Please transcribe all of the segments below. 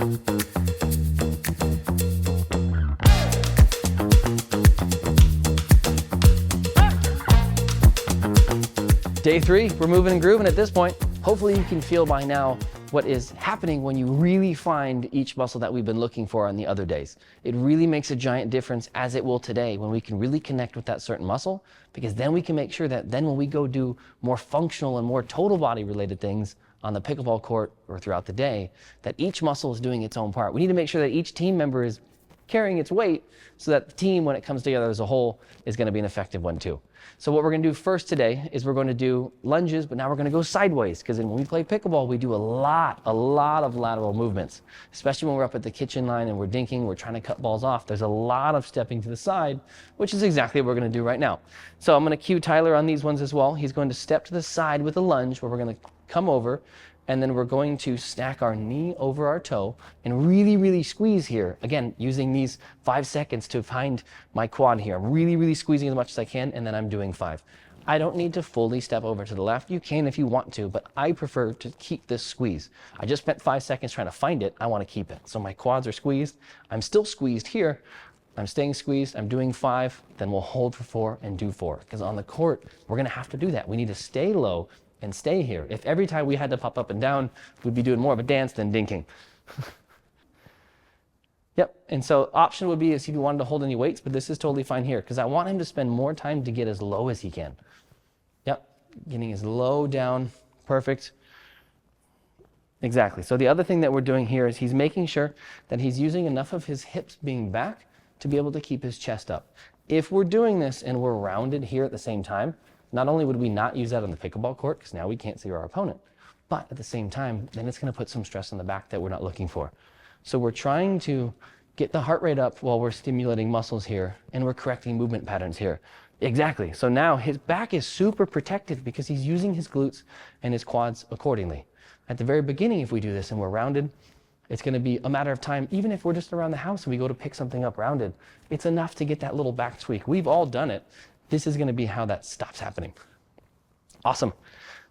Day 3, we're moving and grooving at this point. Hopefully you can feel by now what is happening when you really find each muscle that we've been looking for on the other days. It really makes a giant difference, as it will today, when we can really connect with that certain muscle, because then we can make sure that then when we go do more functional and more total body related things on the pickleball court or throughout the day, that each muscle is doing its own part. We need to make sure that each team member is carrying its weight so that the team, when it comes together as a whole, is going to be an effective one too. So what we're going to do first today is we're going to do lunges, but now we're going to go sideways, because when we play pickleball, we do a lot of lateral movements, especially when we're up at the kitchen line and we're dinking, we're trying to cut balls off. There's a lot of stepping to the side, which is exactly what we're going to do right now. So I'm going to cue Tyler on these ones as well. He's going to step to the side with a lunge, where we're going to come over, and then we're going to stack our knee over our toe and really squeeze here. Again, using these 5 seconds to find my quad here. I'm really squeezing as much as I can, and then I'm doing 5. I don't need to fully step over to the left. You can if you want to, but I prefer to keep this squeeze. I just spent 5 seconds trying to find it. I want to keep it. So my quads are squeezed. I'm still squeezed here. I'm staying squeezed. I'm doing 5. Then we'll hold for 4 and do 4. Because on the court, we're going to have to do that. We need to stay low and stay here. If every time we had to pop up and down, we'd be doing more of a dance than dinking. Yep, and so option would be if you wanted to hold any weights, but this is totally fine here, because I want him to spend more time to get as low as he can. Yep, getting as low down, perfect. Exactly, so the other thing that we're doing here is he's making sure that he's using enough of his hips being back to be able to keep his chest up. If we're doing this and we're rounded here at the same time, not only would we not use that on the pickleball court, because now we can't see our opponent, but at the same time, then it's going to put some stress on the back that we're not looking for. So we're trying to get the heart rate up while we're stimulating muscles here, and we're correcting movement patterns here. Exactly. So now his back is super protected because he's using his glutes and his quads accordingly. At the very beginning, if we do this and we're rounded, it's going to be a matter of time. Even if we're just around the house and we go to pick something up rounded, it's enough to get that little back tweak. We've all done it. This is going to be how that stops happening. Awesome.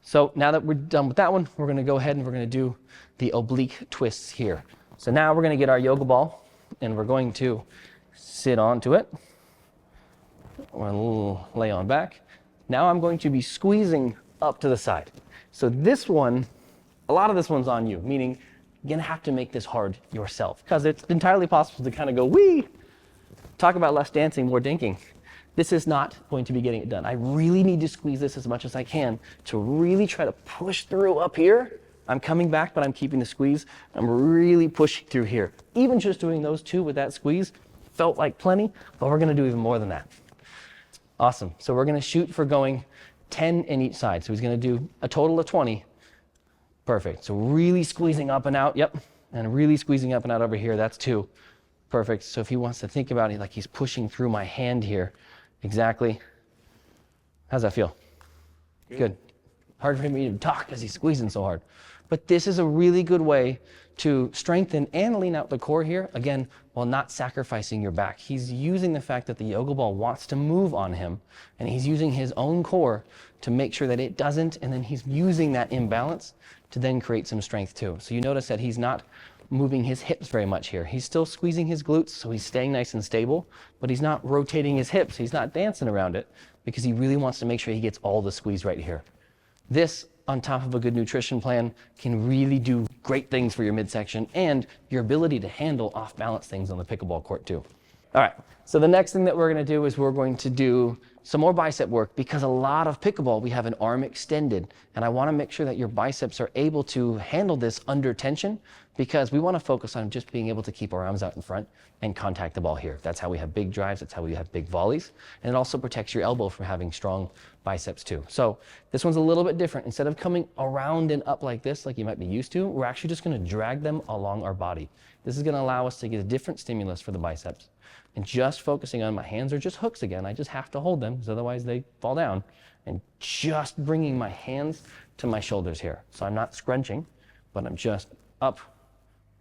So now that we're done with that one, we're going to go ahead and we're going to do the oblique twists here. So now we're going to get our yoga ball and we're going to sit onto it. Or a little lay on back. Now I'm going to be squeezing up to the side. So this one, a lot of this one's on you, meaning you're going to have to make this hard yourself, because it's entirely possible to kind of go, wee! Talk about less dancing, more dinking. This is not going to be getting it done. I really need to squeeze this as much as I can to really try to push through up here. I'm coming back, but I'm keeping the squeeze. I'm really pushing through here. Even just doing those two with that squeeze felt like plenty, but we're going to do even more than that. Awesome. So we're going to shoot for going 10 in each side. So he's going to do a total of 20. Perfect. So really squeezing up and out. Yep. And really squeezing up and out over here. That's 2. Perfect. So if he wants to think about it like he's pushing through my hand here. Exactly. How's that feel? Good. Hard for me to talk because he's squeezing so hard. But this is a really good way to strengthen and lean out the core here, again, while not sacrificing your back. He's using the fact that the yoga ball wants to move on him, and he's using his own core to make sure that it doesn't, and then he's using that imbalance to then create some strength too. So you notice that he's not moving his hips very much here. He's still squeezing his glutes, so he's staying nice and stable, but he's not rotating his hips. He's not dancing around it because he really wants to make sure he gets all the squeeze right here. This, on top of a good nutrition plan, can really do great things for your midsection and your ability to handle off-balance things on the pickleball court too. All right, so the next thing that we're going to do is we're going to do some more bicep work, because a lot of pickleball, we have an arm extended, and I want to make sure that your biceps are able to handle this under tension, because we want to focus on just being able to keep our arms out in front and contact the ball here. That's how we have big drives, that's how we have big volleys, and it also protects your elbow from having strong biceps too. So this one's a little bit different. Instead of coming around and up like this, like you might be used to, we're actually just going to drag them along our body. This is going to allow us to get a different stimulus for the biceps. And just focusing on my hands are just hooks again. I just have to hold them, because otherwise they fall down. And just bringing my hands to my shoulders here. So I'm not scrunching, but I'm just up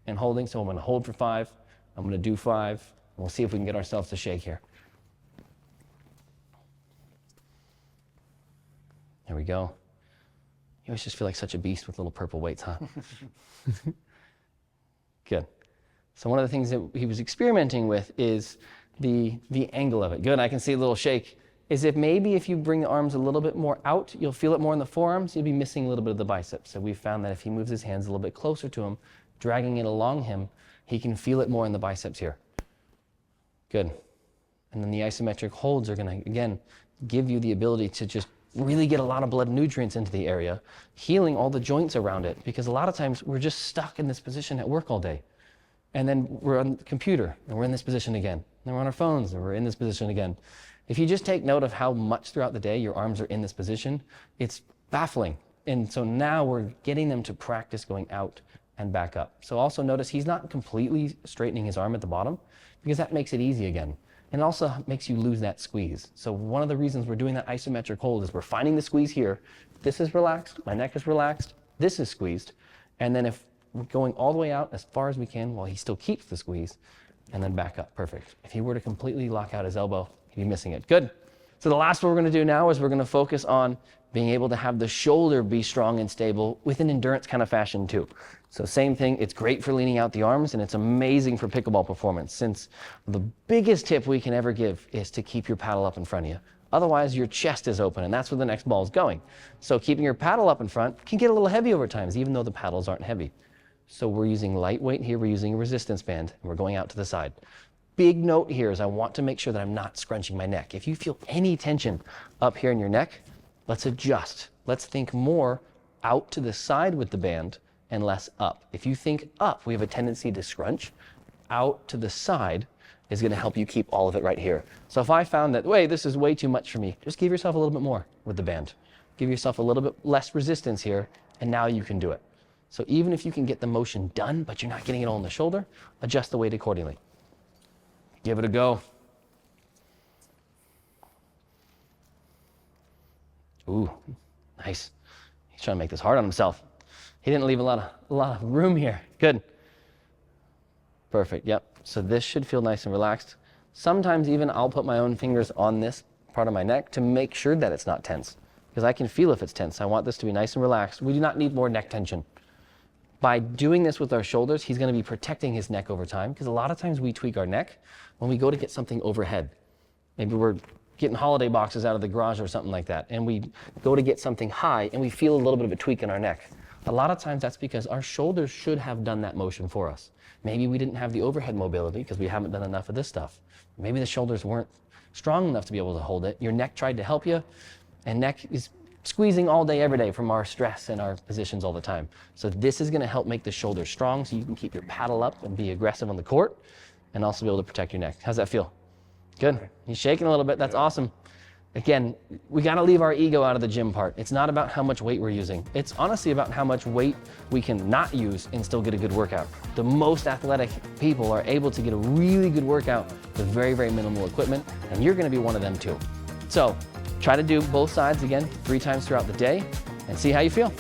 and holding. So I'm going to hold for 5. I'm going to do 5. And we'll see if we can get ourselves to shake here. There we go. You always just feel like such a beast with little purple weights, huh? Good. So one of the things that he was experimenting with is the angle of it. Good, I can see a little shake. Is if you bring the arms a little bit more out, you'll feel it more in the forearms, you'll be missing a little bit of the biceps. So we've found that if he moves his hands a little bit closer to him, dragging it along him, he can feel it more in the biceps here. Good. And then the isometric holds are going to, again, give you the ability to just really get a lot of blood nutrients into the area, healing all the joints around it, because a lot of times we're just stuck in this position at work all day. And then we're on the computer, and we're in this position again. And we're on our phones, and we're in this position again. If you just take note of how much throughout the day your arms are in this position, it's baffling. And so now we're getting them to practice going out and back up. So also notice he's not completely straightening his arm at the bottom, because that makes it easy again. And it also makes you lose that squeeze. So one of the reasons we're doing that isometric hold is we're finding the squeeze here. This is relaxed, my neck is relaxed, this is squeezed. And then if we're going all the way out as far as we can while he still keeps the squeeze, and then back up, perfect. If he were to completely lock out his elbow, he'd be missing it. Good. So the last one we're gonna do now is we're gonna focus on being able to have the shoulder be strong and stable with an endurance kind of fashion too. So same thing, it's great for leaning out the arms, and it's amazing for pickleball performance, since the biggest tip we can ever give is to keep your paddle up in front of you. Otherwise, your chest is open, and that's where the next ball is going. So keeping your paddle up in front can get a little heavy over times, even though the paddles aren't heavy. So we're using lightweight here, we're using a resistance band, and we're going out to the side. Big note here is I want to make sure that I'm not scrunching my neck. If you feel any tension up here in your neck, let's adjust. Let's think more out to the side with the band and less up. If you think up, we have a tendency to scrunch. Out to the side is going to help you keep all of it right here. So if I found that, wait, this is way too much for me, just give yourself a little bit more with the band. Give yourself a little bit less resistance here, and now you can do it. So even if you can get the motion done, but you're not getting it all in the shoulder, adjust the weight accordingly. Give it a go. Ooh, nice. He's trying to make this hard on himself. He didn't leave a lot of room here. Good. Perfect, yep. So this should feel nice and relaxed. Sometimes even I'll put my own fingers on this part of my neck to make sure that it's not tense, because I can feel if it's tense. I want this to be nice and relaxed. We do not need more neck tension. By doing this with our shoulders, he's going to be protecting his neck over time, because a lot of times we tweak our neck when we go to get something overhead. Maybe we're getting holiday boxes out of the garage or something like that, and we go to get something high and we feel a little bit of a tweak in our neck. A lot of times that's because our shoulders should have done that motion for us. Maybe we didn't have the overhead mobility because we haven't done enough of this stuff. Maybe the shoulders weren't strong enough to be able to hold it. Your neck tried to help you, and neck is squeezing all day, every day from our stress and our positions all the time. So this is going to help make the shoulders strong so you can keep your paddle up and be aggressive on the court, and also be able to protect your neck. How's that feel? Good. He's shaking a little bit. That's awesome. Again, we got to leave our ego out of the gym part. It's not about how much weight we're using. It's honestly about how much weight we can not use and still get a good workout. The most athletic people are able to get a really good workout with very, very minimal equipment, and you're going to be one of them too. So try to do both sides again 3 times throughout the day and see how you feel.